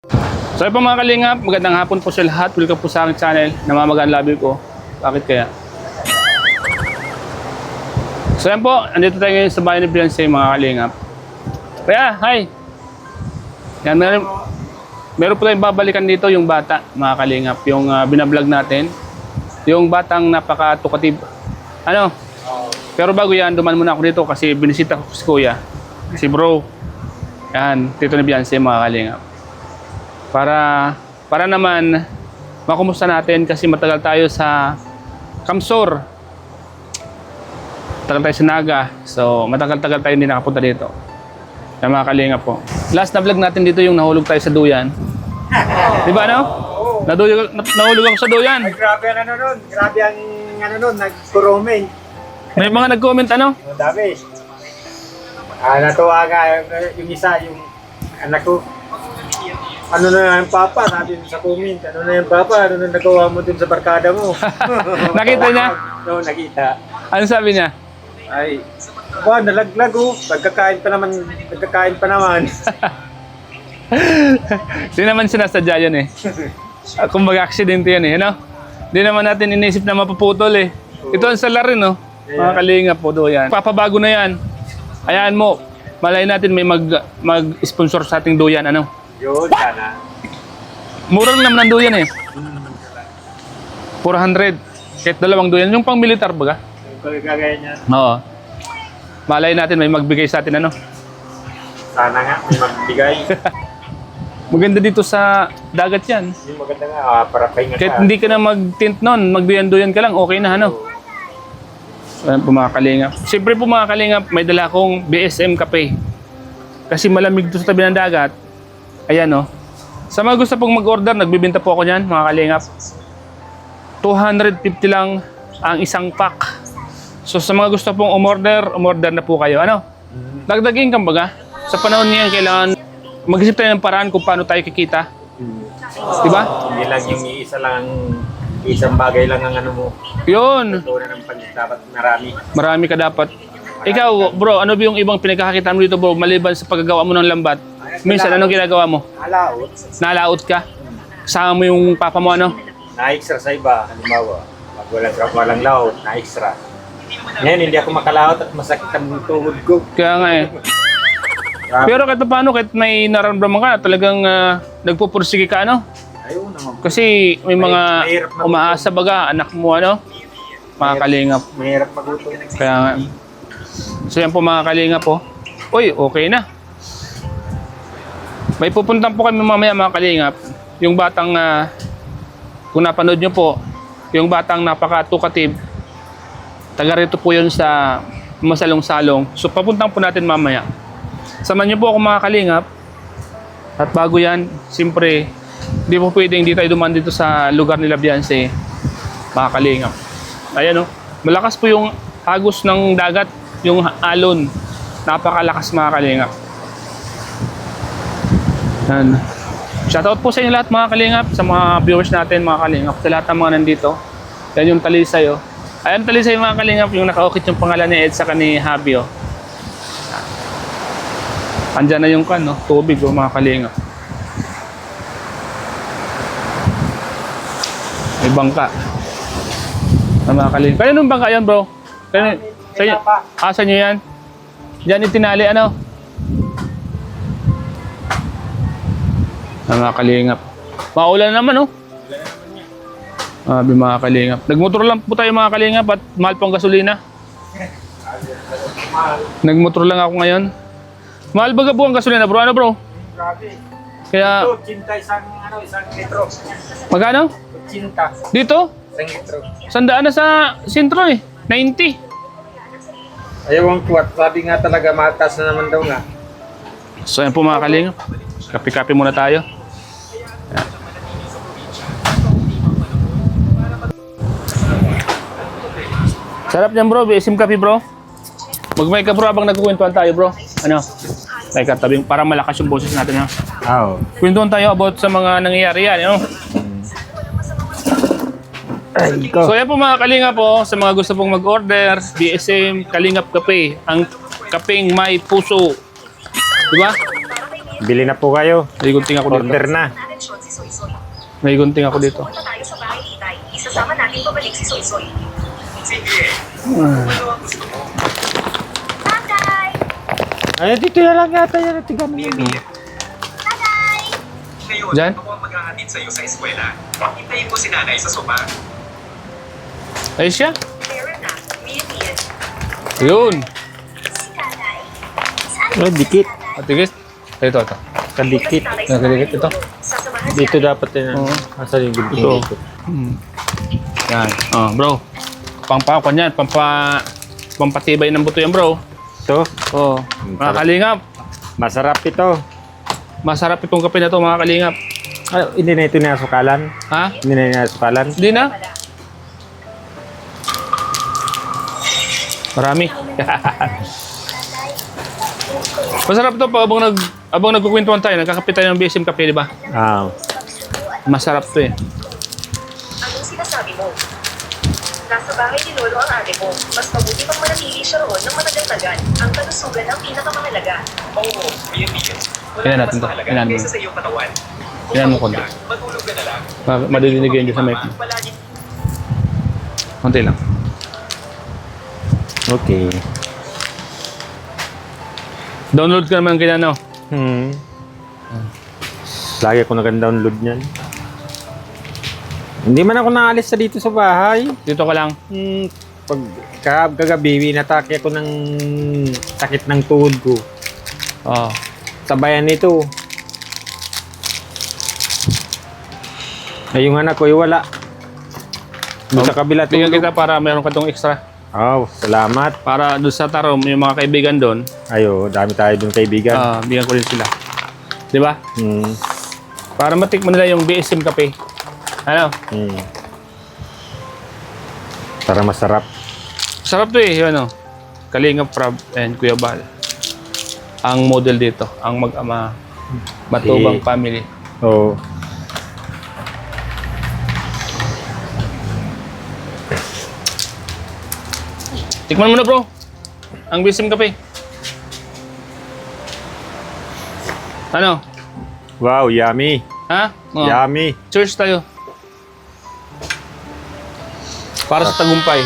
So yun po mga kalingap, magandang hapon po sa lahat. Welcome po sa aking channel, Namamagaan Labi ko. Bakit kaya? So yan po, andito tayo ngayon sa bahay ni Beyonce mga kalingap. Kaya, hi! Yan, meron po tayong babalikan dito yung bata mga kalingap. Yung binablog natin. Yung batang napaka-tukative. Ano? Pero bago yan, duman muna ako dito kasi binisita ko si Kuya. Si bro. Yan, tito ni Beyonce mga kalingap. Para naman makumusta natin kasi matagal tayo sa Kamsor. Matagal tayo sa Naga. So matagal-tagal tayo hindi nakapunta dito. Kaya mga kalingap po. Last na vlog natin dito yung nahulog tayo sa duyan. Di ba no? Nahulog ako sa duyan. Ay, grabe ang ano nun. Grabe ang ano nun. Nag-comment. May mga nag-comment ano? Ang dami. Natuwa nga yung isa, yung anak ko. Ano na yung papa? Sabi sa comment. Ano na yung papa? Ano na nagawa mo dun sa barkada mo? Nakita niya? Oo, nakita. Ano sabi niya? Ay, nalaglag oh. Nagkakain pa naman. Hindi naman sinasadya yun eh. Kumbaga aksidente yan eh. Ano? Hindi naman natin inisip na mapuputol eh. Ito ang sala rin no? Mga kalingap po do yan. Papabago na yan. Hayaan mo. Malay natin may mag-sponsor sa ating duyan. Ano? Yun, sana. Mura lang naman ang duyan eh. 400. Kahit dalawang duyan. Yung pang militar baga? Yung kagaya niya. Oo. Malay natin may magbigay sa atin ano. Sana nga, may magbigay. Maganda dito sa dagat yan. Yung maganda nga, para pahinga ka. Kahit hindi ka na mag-tint nun, magduyan-duyan ka lang, okay na ano. Ayan po mga kalingap. Siyempre po mga kalingap, may dala akong BSM kape. Kasi malamig dito sa tabi ng dagat. Ayan o. Sa mga gusto pong mag-order, nagbibenta po ako niyan mga kalingap. 250 lang ang isang pack. So sa mga gusto pong umorder na po kayo. Ano? Dagdagin kang baga. Sa panahon ngayon, kailangan mag-isip tayo ng paraan kung paano tayo kikita. Diba? Hindi lang yung isang bagay lang ang ano mo. Yun. Ito na ng dapat marami. Marami ka dapat. Ikaw, bro, ano ba yung ibang pinagkakakita mo dito, bro? Maliban sa paggagawa mo ng lambat. Minsan, anong ginagawa mo? Alaot. Nalaot ka? Kasama mo yung papa mo, ano? Na-extra sa iba. Halimbawa, pag walang laot, na-extra. Ngayon, hindi ako makalaot at masakit ang tuhod ko. Kaya nga eh. Pero kahit paano, kahit may nararamdaman ka, talagang nagpupursige ka, ano? Ayun naman. Kasi may mga mahirap na umaasa baga, anak mo, ano? Mga kalingap. Mahirap magutom. Kaya nga. So yan po mga kalingap po. Uy, okay na. May pupuntan po kami mamaya mga kalingap. Yung batang, kung napanood nyo po, yung batang napaka-tukative. Taga rito po yun sa Masalong-Salong. So papuntang po natin mamaya. Samahan nyo po ako mga kalingap. At bago yan, siyempre, hindi po pwedeng hindi tayo duman dito sa lugar nila Beyonce. Mga kalingap. Ayan o. Malakas po yung hagos ng dagat. Yung alon. Napakalakas mga kalingap. Yan. Shoutout po sa inyo lahat mga kalingap. Sa mga viewers natin mga kalingap. Sa lahat ng mga nandito. Yan yung talisay o. Ayan talisay mga kalingap. Yung nakaukit yung pangalan ni Ed sa ni Javi o. Andyan na yung tubig o mga kalingap. May bangka. Mga kalingap. Kaya nung bangka yan bro? Kaya, sa nyo yan? Diyan itinali ano? Mga kalingap. Maulan naman oh. Mga kalingap. Nagmotor lang po tayo mga kalingap at mahal pang gasolina. Nagmotor lang ako ngayon. Mahal baga po ang gasolina bro? Ano bro? Grabe. Kaya... Ito, cinta isang litro. Magkano? Cinta. Dito? Isang litro. Sandaan na sa sentro eh. 90. Ayaw ang tuwat. Sabi nga talaga, matas na naman daw nga. So yan po mga kalingap. Kape-kape muna tayo. Yan. Sarap yan bro. BSM kape bro. Magmay ka bro habang nagkukwentuhan tayo bro. Ano? Teka, tabing para malakas yung boses natin ha. Oo. Kwentuhan tayo about sa mga nangyayari yan. Ano? So yan po mga kalingap po. Sa mga gusto pong mag-order, BSM Kalingap Kape. Ang kapeng may puso. Diba? Bili na po kayo. May gunting ako dito. Order na. May gunting ako dito. Pumunta tayo sa bahay ni Itay. Isasama natin pabalik si Soy Soy. Tatay! Ay, dito na lang yata yan. Tigan mo. Tatay! Ngayon, Diyan? ako ang maghahatid sa'yo sa eskwela. Hintayin mo si nanay sa sopa. Ayos siya. Meron na. Mia. Yun. Si Tatay. Oh, dikit. Ate guys. Ito. Kadikit. Nakalikit ito. Sasamahan Dito siya. dapat yan. Oo. Asa yung gunting Ito. dito? Yan. Oh, bro. Pangpakuan yan. Pampatibay ng buto yan, bro. Ito. Oh. Mga kalingap. Masarap ito. Masarap itong kape na to, mga kalingap. Ay, hindi na ito nasukalan. Ha? Hindi na nasukalan. Hindi na? Marami. Masarap to pag abang nagkukwentuhan tayo, nagkakape tayo ng BSM kape, di ba? Ah. Masarap to eh. Anong sinasabi mo? Nasa bahay ni Lolo ang ate mo. Mas mabuti pang manatili siya roon ng matagal-tagal. Ang kalusugan ang pinakamahalaga. Oo, Mia. Tingnan natin to. Mas mahalaga Tingnan mo. kaysa sa iyong katawan. Tingnan mo konti. Matulog ka na lang. Madidinig yan dyan sa mic. Palagi Konti lang. Okay. Download ka naman kaya no? Lagi ako nag-download niyan. Hindi man ako naalis sa dito sa bahay. Dito ka lang. Pag kagabi, natake ako ng sakit ng tuhod ko. Oh. Sabayan nito. Ay, yung anak ko, wala. Doon sa kabila Bigyan tulog. kita para meron ka tong extra. Oh, salamat. Para doon sa Tarom, yung mga kaibigan doon, Ayo, dami tayo dun kaibigan. bigyan ko rin sila. Di ba? Hmm. Para matikman nila yung BSM kape. Ano? Hmm. Para masarap. Sarap to eh, yun ano. Kalingap Prab and Kuya Bal. Ang model dito, ang mag-ama, matubang family. Oo. Tikman mo na bro, ang BSM kape. Ano? Wow, yummy. Ha? Oh. Yummy. Cheers tayo. Para sa tagumpay.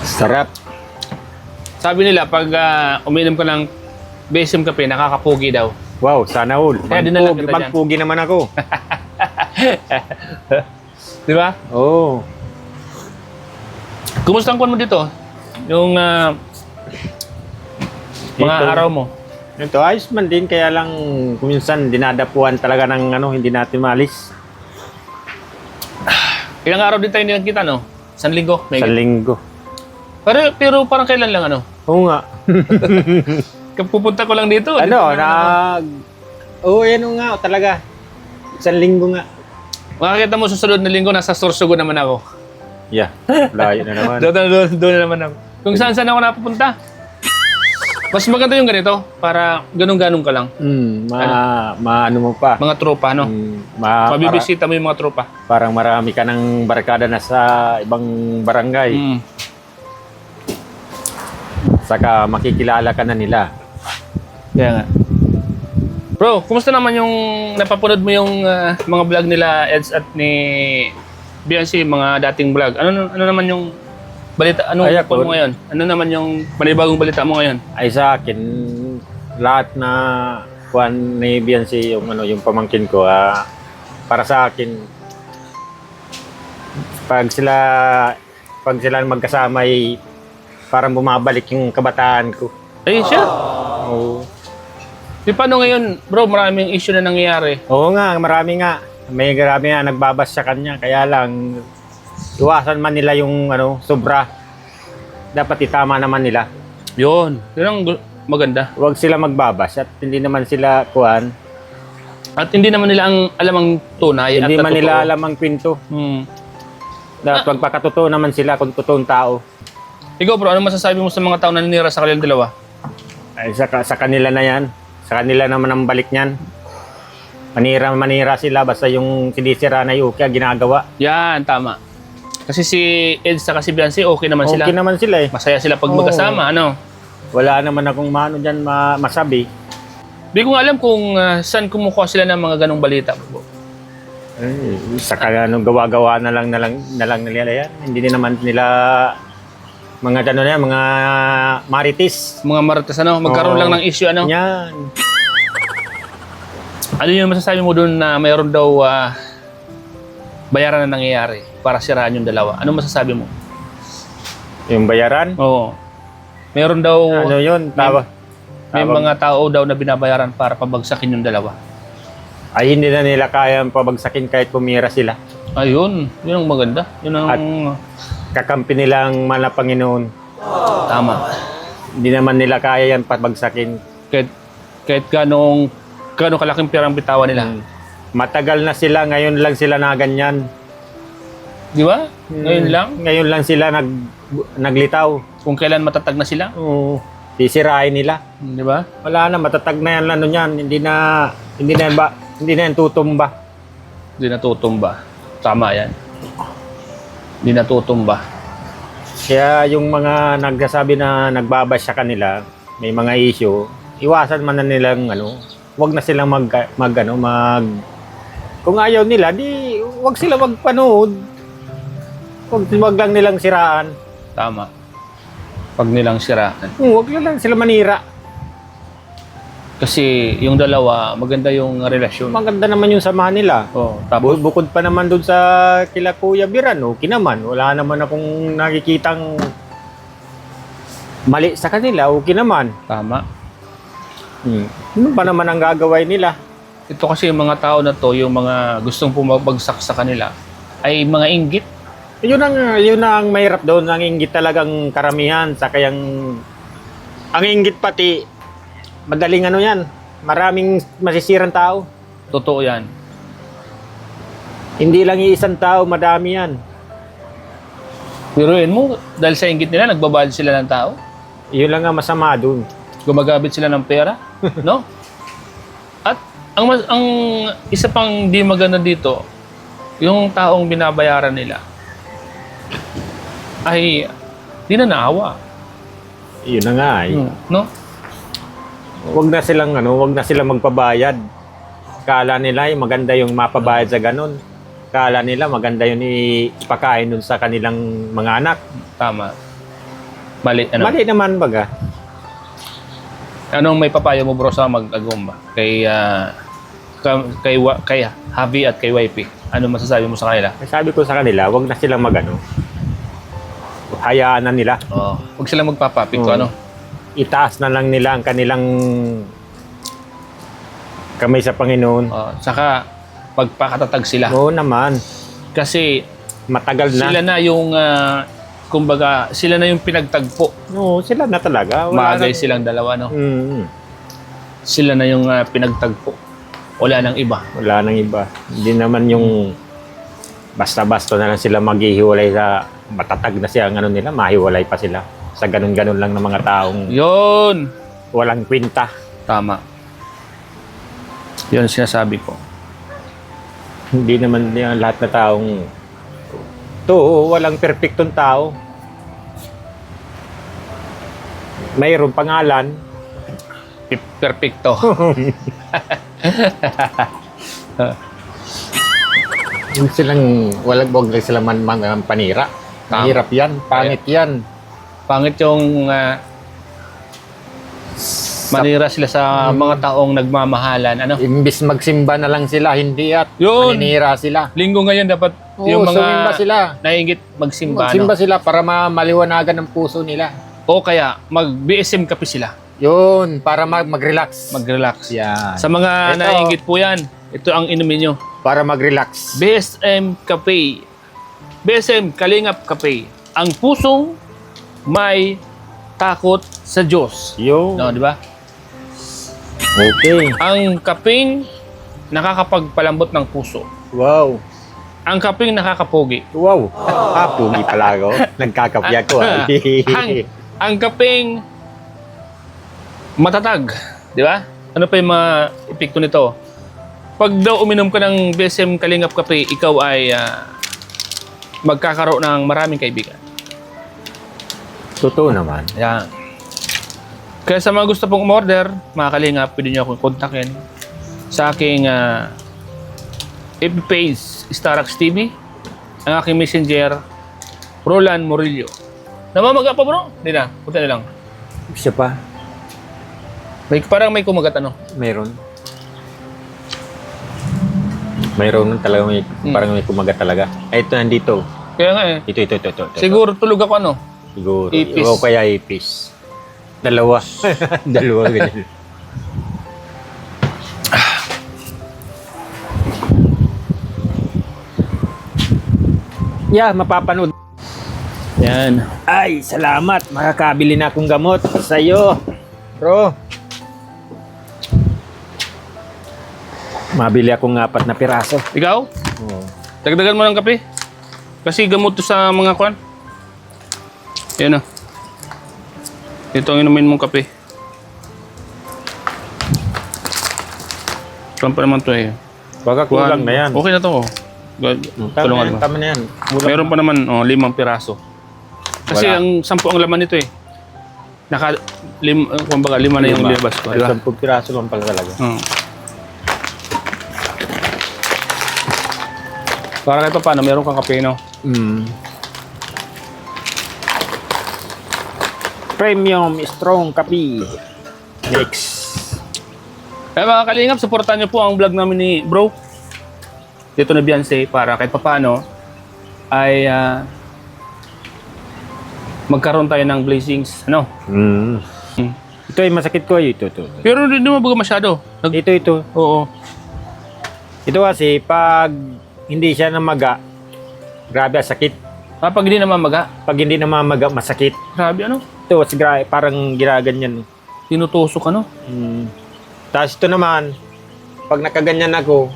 Sarap. Sabi nila, pag uminom ka ng BSM kape, nakakapugi daw. Wow, sana all. Kaya dinala kita dyan. Magpugi naman ako. Di ba? Oo. Kumusta ang kuwan mo dito? Yung mga Ito. araw mo? Ito, ayos man din. Kaya lang, kuminsan, dinadapuan talaga ng hindi natin malis. Ilang araw din tayo hindi nagkita, no? Isang linggo? Sa linggo. Pero parang kailan lang, ano? Oo nga. Pupunta ko lang dito. Ano, dito lang, Oo, yan nga, talaga. Isang linggo nga. Makakita mo susunod na linggo, nasa Sorsogon naman ako. Yeah, layo na naman. Doon na naman ako. Kung saan ako napupunta. Mas maganda yung ganito, para ganun-ganun ka lang. Maano mo pa. Mga tropa, no? Mabibisita mo yung mga tropa. Parang marami ka ng barkada na sa ibang barangay. Saka makikilala ka na nila. Kaya nga. Bro, kumusta naman yung napapanood mo yung mga vlog nila Eds at ni Biancy, mga dating vlog? Ano naman yung balita? Anong Ay, po mo ngayon? Ano naman yung panibagong balita mo ngayon? Ay sa akin, lahat na kuan ni Biancy, yung pamangkin ko, para sa akin, pag sila magkasama ay parang bumabalik yung kabataan ko. Ay, siya. Oo. Di paano ngayon, bro, maraming issue na nangyayari. Oo nga, marami nga. May grabe nga nagbabas sa kanya. Kaya lang, iwasan man nila yung sobra. Dapat itama naman nila. Yun. Yun ang maganda. Huwag sila magbabas at hindi naman sila kuan. At hindi naman nila alam ang tunay. Hindi at man nila totoo. alam ang kwento. Hmm. Dapat magpakatotoo naman sila kung totoong tao. Ikaw bro, ano masasabi mo sa mga tao na nanira sa kanilang dalawa? Ay, sa kanila na yan. Sa kanila naman ang balik niyan. Manira sila basta yung sinisira na yung ginagawa. Yan, tama. Kasi si Eds sa si Biancy, okay naman sila. Okay naman sila eh. Masaya sila pag Oo. magkasama, ano? Wala naman akong maano dyan masabi. Di ko nga alam kung saan kumukuha sila ng mga ganong balita. Ay, saka gawa-gawa na lang nila yan. Hindi din naman nila mga ano na yan, mga marites. Mga marites, ano? Magkaroon Oo. lang ng issue, ano? Yan. Ano yung masasabi mo doon na mayroon daw bayaran na nangyayari para siraan yung dalawa? Ano masasabi mo? Yung bayaran. Oo. Meron daw, Ano yun? may mga tao daw na binabayaran para pabagsakin yung dalawa. Ay, hindi na nila kaya pabagsakin kahit pumira sila. Ayun, yun ang maganda. Yun ang Kakampi nilang mana Panginoon. tama. Hindi naman nila kaya yan pabagsakin. Kahit ganong kalaking pirang bitawan nila. Matagal na sila, ngayon lang sila na ganyan. Di ba? Ngayon lang. Ngayon lang sila naglitaw. Kung kailan matatag na sila. Oo. Sisirain nila. Di ba? Wala na, matatag na yan ano yan. Hindi na yan tutumba. Hindi natutumba. Tama yan. Hindi natutumba. Kaya yung mga nagsasabi na nagbabash sa kanila, may mga issue, iwasan man na nilang wag na silang kung ayaw nila, di wag sila magpanood. Wag lang nilang siraan. Tama. Pag nilang siraan. Wag lang sila manira. Kasi yung dalawa, maganda yung relasyon. Maganda naman yung samahan nila. Oh, tapos Bukod pa naman dun sa kila Kuya Biran, okay naman. Wala naman akong nakikitang mali sa kanila, okay naman. tama. Ano pa naman ang gagawin nila? Ito kasi yung mga tao na to, yung mga gustong pumabagsak sa kanila, ay mga inggit. Yun ang mahirap doon, ang inggit talagang karamihan. Saka ang inggit pati, madaling yan, maraming masisirang tao. Totoo yan. Hindi lang iisang tao, madami yan. Biruin mo, dahil sa inggit nila, nagbabahal sila ng tao. Yun lang ang masama doon. Gumagabit sila ng pera, no? At ang isa pang di maganda dito, yung taong binabayaran nila ay di na naawa, Yun na nga eh. no? Wag na silang magpabayad. Kala nila maganda yung mapabayad sa ganun. Kala nila maganda yun ipakain dun sa kanilang mga anak. Tama. Mali, ano? Mali naman baga. Anong may papayo mo, bro, sa mag-agumba? Kay Javi at kay YP. Ano masasabi mo sa kanila? Sabi ko sa kanila, wag na silang hayaan na nila. Oh, huwag silang magpapapik ko, Oo. ano? Itaas na lang nila ang kanilang kamay sa Panginoon. Oh, saka pagpakatatag sila. Oo naman. Kasi Matagal na. sila na yung kumbaga, sila na yung pinagtagpo. Oo, sila na talaga. Wala Bagay nang- silang dalawa, no? Sila na yung pinagtagpo. Wala nang iba. Wala nang iba. Hindi naman yung basta-basta na lang sila maghihiwalay sa matatag na siya ang nila, mahiwalay pa sila sa ganun-ganun lang ng mga taong Yun! walang kwenta. Tama. Yun ang sinasabi ko. Hindi naman yan lahat na taong walang perpektong tao. Mayroong pangalan. Perfecto. Yung wag lang sila panira. Tama. Mahirap yan, pangit yan. Pangit yung manira sila sa mga taong nagmamahalan. Ano? Imbis magsimba na lang sila, hindi at Yun! maninira sila. Linggo ngayon dapat Oo, yung sumimba mga sila. naiingit magsimba. Magsimba No? sila para maliwanagan ng puso nila. O kaya mag-BSM kape sila. Yun, para mag-relax. Mag-relax. Yan. Sa mga Ito. naiingit po yan, ito ang inumin nyo. Para mag-relax. BSM Cafe. BSM Kalingap Cafe. Ang pusong may takot sa Diyos. Yun. No, di ba? Okay. Ang kaping nakakapagpalambot ng puso. Wow. Ang kaping nakakapogi. Wow. Pugi pala ako. Nagkakapya ko. ang kaping matatag. Di ba? Ano pa yung mga epekto nito? Pag daw uminom ka ng BSM Kalingap Cafe, ikaw ay magkakaroon ng maraming kaibigan. Totoo naman. Yan. Kaya sa mga gusto pong umorder, mga kalingap, pwede nyo akong kontakin sa aking FB page, Starax TV, ang aking messenger, Roland Murillo. Namamaga pa bro? Hindi na, punta na lang. Siya pa. Parang may kumagat ano. Mayroon. Mayroon talaga parang may kumagat talaga. Ay, ito nandito. Kaya nga eh. Ito. Siguro tulog ako ano. Siguro. Ipis. O kaya ipis. Dalawa. Dalawa ganyan. Yeah, mapapanood. Yan. Ay, salamat. Makakabili na akong gamot sa iyo. Bro. Mabili akong 4 na piraso. Ikaw? Oo. Dagdagan mo ng kape. Kasi gamot to sa mga kwan. Yan o. Ito ang inumin mong kape. Saan pa naman to eh? Baka kulang na yan. Okay na to. Oh. Tulungan mo. Tama na yan. Kulang Meron pa naman 5 piraso. Kasi Wala. ang 10 ang laman nito eh. Kumbaga 5 na yung libas ko. Diba? 10 piraso lang pala talaga. Para kahit pa paano, meron kang kape, no? Premium strong kape. Next. Kaya mga kalingap, supportan nyo po ang vlog namin ni Bro. Dito na Beyonce para kahit pa paano ay magkaroon tayo ng blessings, ano? Ito ay masakit ko. Ito. Pero hindi mo baga masyado. Ito. Oo. Ito kasi pag hindi siya namaga, grabe ang sakit. Pag hindi namamaga, Pag hindi namamaga, masakit. grabe ano? Ito, parang giraganyan. Tinutusok ano? Tapos ito naman, pag nakaganyan ako,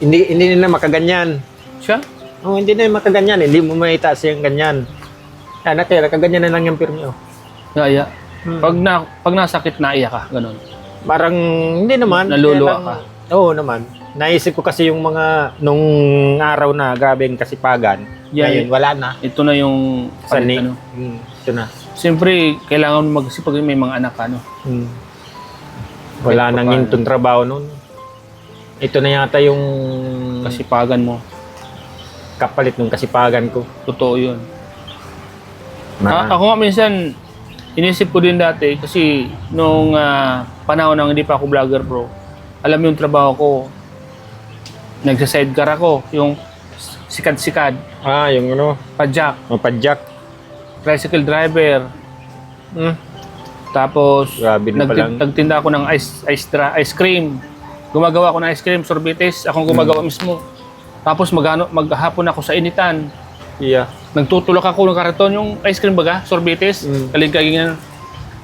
hindi na makaganyan. Siya? Oh, hindi na makaganyan. Hindi mo maitaas yung ganyan. Nakaganyan na lang yung pirmi. Oh. Yaya. Pag nasakit, naiyak ka. Ganon. Parang hindi naman. Naluluwa Kaya ka. Oo naman. Naisip ko kasi yung mga nung araw na grabeng kasipagan. Yeah, Ngayon, wala na. Ito na yung Sani. ano. Ito na. Siyempre, kailangan magsipag may mga anak ka, no? Wala Kahit nang paano. hintong trabaho nun. Ito na yata yung Kasipagan mo. kapalit ng kasipagan ko. Totoo yun. Na, Ako nga minsan, inisip ko din dati kasi nung panahon nang hindi pa ako vlogger bro, alam mo yung trabaho ko, nagsa-sidecar ako, yung sikad-sikad, yung ano, padjak, padjak. tricycle driver, tapos Grabe na palang. nagtinda ako ng ice cream, gumagawa ako ng ice cream, sorbetes, akong gumagawa mismo. Tapos maghapon ako sa initan, Yeah. nagtutulak ako ng karaton, yung ice cream baga, sorbetes, kaligkagingan.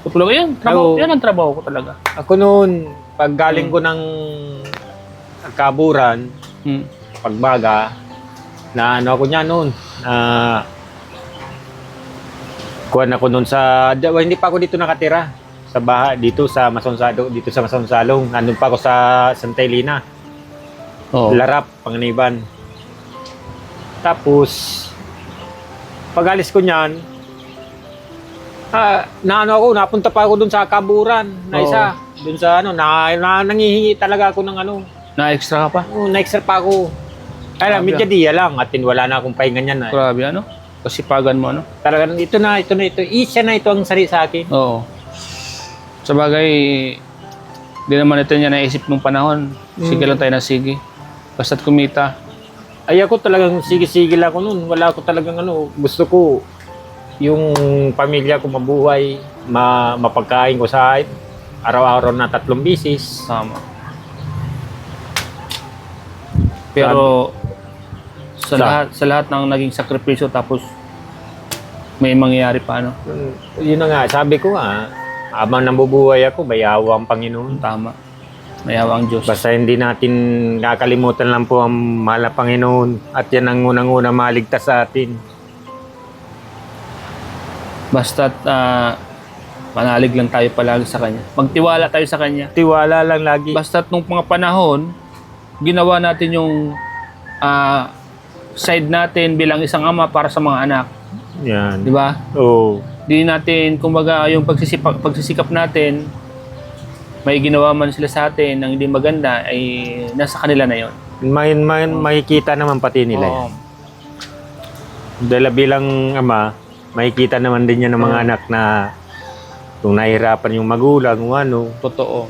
Tutulak yan, Oo. yan ang trabaho ko talaga. Ako noon, pag galing ko ng kaburan, pagbaga, na ano ako niya noon, kuhan ako noon sa, hindi pa ako dito nakatira, sa bahay, dito sa Masonsalong, nandun pa ako sa Santa Elena, Oh. Larap, Panganiban. Tapos, pag alis ko niyan, napunta pa ako dun sa kaburan, na isa, dun sa nangihingi talaga ako ng Na-extra ka pa? na-extra pa ako. Kaya Grabe, medyo diya lang, at wala na akong pahinga niyan. Grabe, ano? Kasipagan mo, ano? Talagang ito. Isa na ito ang sari sa akin. Oo. Sa bagay, di naman ito niya naisip nung panahon. Sige lang tayo na sige. Basta't kumita. Ay ako talagang sige-sige lang ako noon. Wala ako talagang gusto ko yung pamilya ko mabuhay, mapagkain ko sa araw-araw na 3 bisis. Tama. Pero sa lahat ng naging sakripisyo tapos may mangyayari pa, ano? Yun na nga, sabi ko nga, habang nabubuhay ako, bayawa ang Panginoon. Tama. Mayawa ang Diyos. Basta hindi natin kakalimutan lang po ang mahal na Panginoon at yan ang unang-una maligtas sa atin. Basta't manalig lang tayo palagi sa Kanya. Magtiwala tayo sa Kanya. Tiwala lang lagi. Basta't nung mga panahon, ginawa natin yung side natin bilang isang ama para sa mga anak. Yan. Di ba? Oo. di natin, kumbaga, yung pagsisikap natin, may ginawa man sila sa atin ng hindi maganda, ay nasa kanila na yon. Makikita naman pati nila yan. Oo. Dahil bilang ama, makikita naman din yan ng mga anak na kung nahihirapan yung magulang, kung ano. Totoo.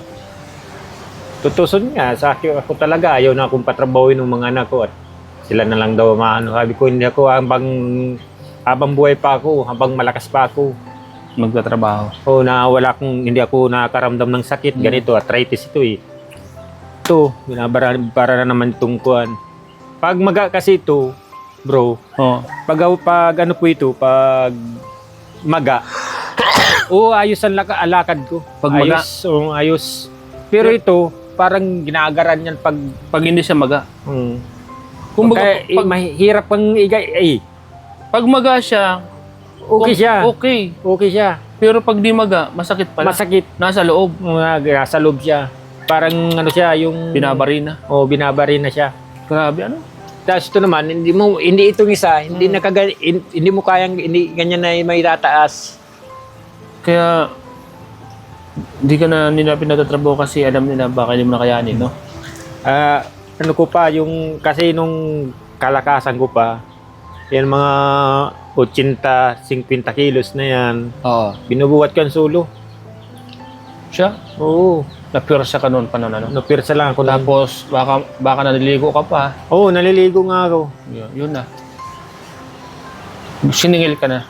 Tutuson nga, sa akin ako talaga, ayaw na akong patrabahuin ng mga anak ko at sila na lang daw maano. Sabi ko, hindi ako habang buhay pa ako, habang malakas pa ako. Magtatrabaho. O hindi ako nakakaramdam ng sakit, ganito, arthritis ito eh. Ito, para na naman itong kuhan. Pag maga kasi ito, bro, Oo. pag ano po ito, pag maga, ayos ang alakad ko. Pag maga? Ayos, ayos. Pero ito, parang ginagaran yan pag Pag hindi siya maga. Kumbaga, Kumbaga, mahirap pang igay. pag maga siya, Okay siya. Okay. Okay siya. Pero pag di maga, masakit pala. Masakit. Nasa loob. Nasa loob siya. Parang ano siya, yung Binabarina. binabari na siya. Grabe, ano? Tapos ito naman, hindi itong isa, hindi mo kayang, hindi ganyan na may tataas. Kaya, hindi ka na nila pinatatrabaho kasi alam nila baka hindi mo na kayanin, no? Ano ko pa, kasi nung kalakasan ko pa, yan mga 80-50 kilos na yan, Oo. binubuhat ko ang solo. Siya? Oo. Na-pure siya ka noon pa noon, ano? Napirsa lang ako. Tapos, baka naliligo ka pa. Oo, naliligo nga ako. Yun na. Siningil ka na.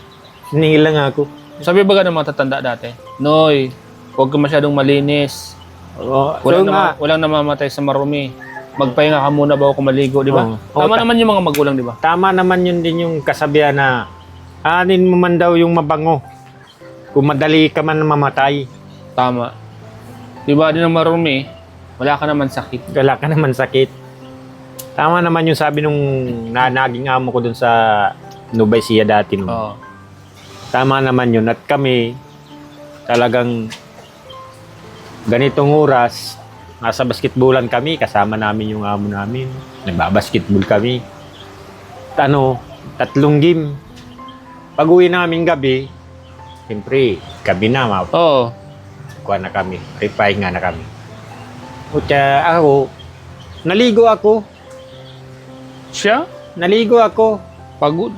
Siningil lang ako. Sabi ba ng mga tatanda dati? Noy, huwag ka masyadong malinis. Oo, so nga, Walang namamatay sa marumi. Magpahinga ka muna bago maligo, di ba? Oo. Tama naman yung mga magulang, di ba? tama naman yun din yung kasabihan na anin mo man daw yung mabango. Kung madali ka man mamatay, Tama. Di ba, din ang marumi, wala ka naman sakit. wala ka naman sakit. Tama naman yung sabi nung naging amo ko dun sa Nueva Ecija dati. No? Oo. Tama naman yun. At kami, talagang ganitong oras, nasa basketballan kami, kasama namin yung amo namin. Nagbabasketball kami. 3 game. Pag uwi namin gabi, siyempre, gabi na, Oo. kuha na kami, pahinga na kami. Kutya ako, naligo ako, Pagod.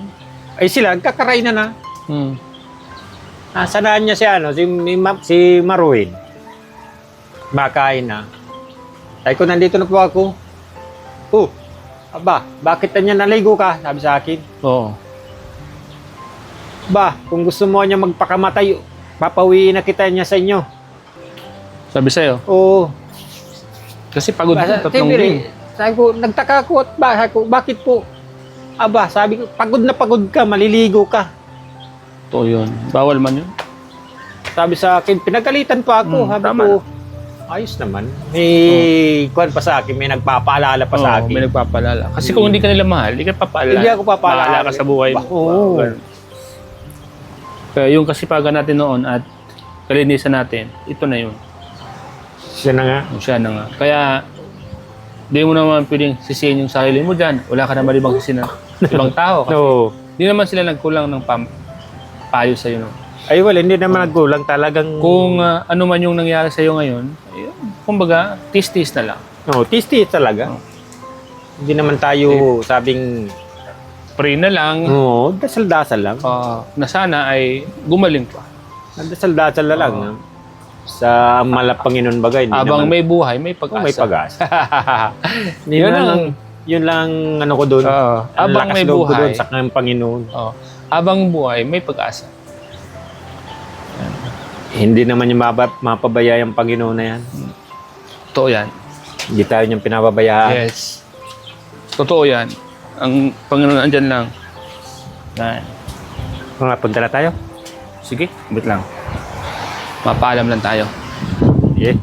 ay sila, kakaray na. Hmm. Nasanaan niya si Marwin. Makain na. Sabi ko, nandito na po ako. Bakit na niya naligo ka? Sabi sa akin. Oo. Kung gusto mo niya magpakamatay, papawiin na kita niya sa inyo. Sabi sa'yo. Oo. Kasi pagod ka, 3 game. Sabi ko, nagtaka ko at bakit po? Sabi ko, pagod na pagod ka, maliligo ka. Totoo yun. Bawal man yun. Sabi sa akin, pinagalitan pa ako. Sabi tama ko, ayos naman. May kuwan pa sa akin, may nagpapaalala pa sa Oo, akin. may nagpapaalala. Kasi kung hindi ka nila mahal, hindi ka papaalala. Hindi ako papaalala. Bahala ka sa buhay mo. Oo. Ganun. Kaya yung kasipagan natin noon at kalinisan natin, ito na yun. Siya na nga. Siya na nga. Kaya, di mo naman pwedeng sisihin yung sarili mo dyan. Wala ka naman ibang sisihin ng ibang tao. Kasi No. di naman sila nagkulang ng payo sa'yo. No? Ay, hindi naman nagkulang. Talagang, Kung ano man yung nangyari sa'yo ngayon, ayun, kumbaga, tis-tis na lang. tisti talaga. Hindi naman tayo sabing, Pray na lang dasal-dasal lang. na sana ay gumaling pa. Dasal-dasal na lang. Sa Panginoon bagay. Hindi Habang naman, may buhay, may pag-asa. may pag-asa. Yun lang ano ko doon. Oo. Habang may loob ko buhay. doon sa kanyang Panginoon. Oo. Habang buhay, may pag-asa. Hindi naman yung mapabaya yung Panginoon na yan. Totoo yan. Hindi tayo niyang pinababayaan. Yes. Totoo yan. Ang Panginoon andyan lang. Yan. Punta na tayo? Sige, wait lang. Mapaalam lang tayo. Yeah.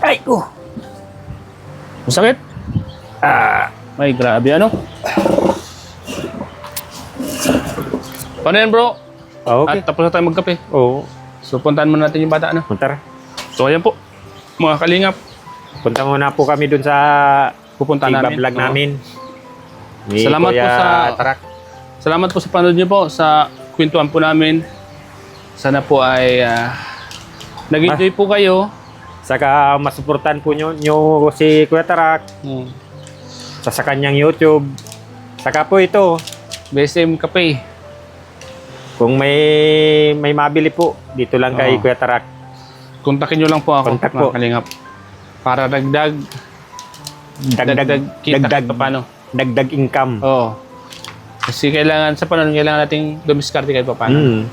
Ay ko! Masakit? Ay, grabe ano? Paano yan, bro? Okay. At tapos na tayo magkape. Oo. So, puntahan muna natin yung bata, ano? Punta. So, ayan po. Mga kalingap. Punta muna po kami dun sa Pupunta namin. vlog Oo. namin. Ni Salamat po Kuya sa- Tarak. Salamat po sa panood niyo po sa kwentuhan po namin. Sana po ay nag-enjoy po kayo. Saka masuportan po nyo si Kuya Tarak Hmm. sa kanyang YouTube. Saka po ito, BSM Cafe. kung may mabili po, dito lang kay Oo. Kuya Tarak. Kontakin nyo lang po ako, Contact mga po. kalingap. Para dagdag kita Dagdag, paano. dagdag income. Oo. Kasi kailangan sa panahon, kailangan nating dumiskarte kahit paano. Mm.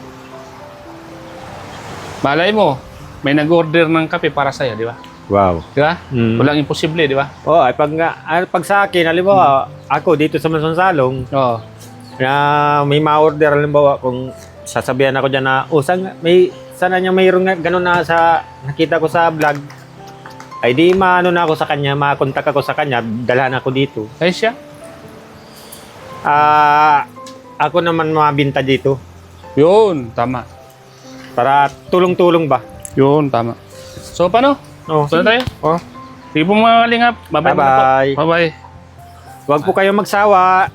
Malay mo, may nag-order ng kape para sa'yo, di ba? Wow. Di ba? Mm. Walang imposible, di ba? Oh, ay pag sa akin, halimbawa, ako dito sa Mansonsalong, Oo. na may ma-order, halimbawa, kung sasabihan ako dyan na, sana niya mayroon nga ganun na sa nakita ko sa vlog, ay di maano na ako sa kanya, makontak ako sa kanya, dalhan ako dito. Ay siya. Ako naman mabinta dito Yun, tama. para tulong-tulong ba? Yun, tama. So, paano? Oh, Punta tayo? Oh. Sige po mga kalingap. Bye-bye. muna po. Bye-bye. Bye-bye. Huwag po kayong magsawa.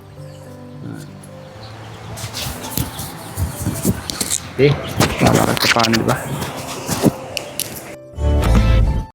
Nakakatapahan, di ba?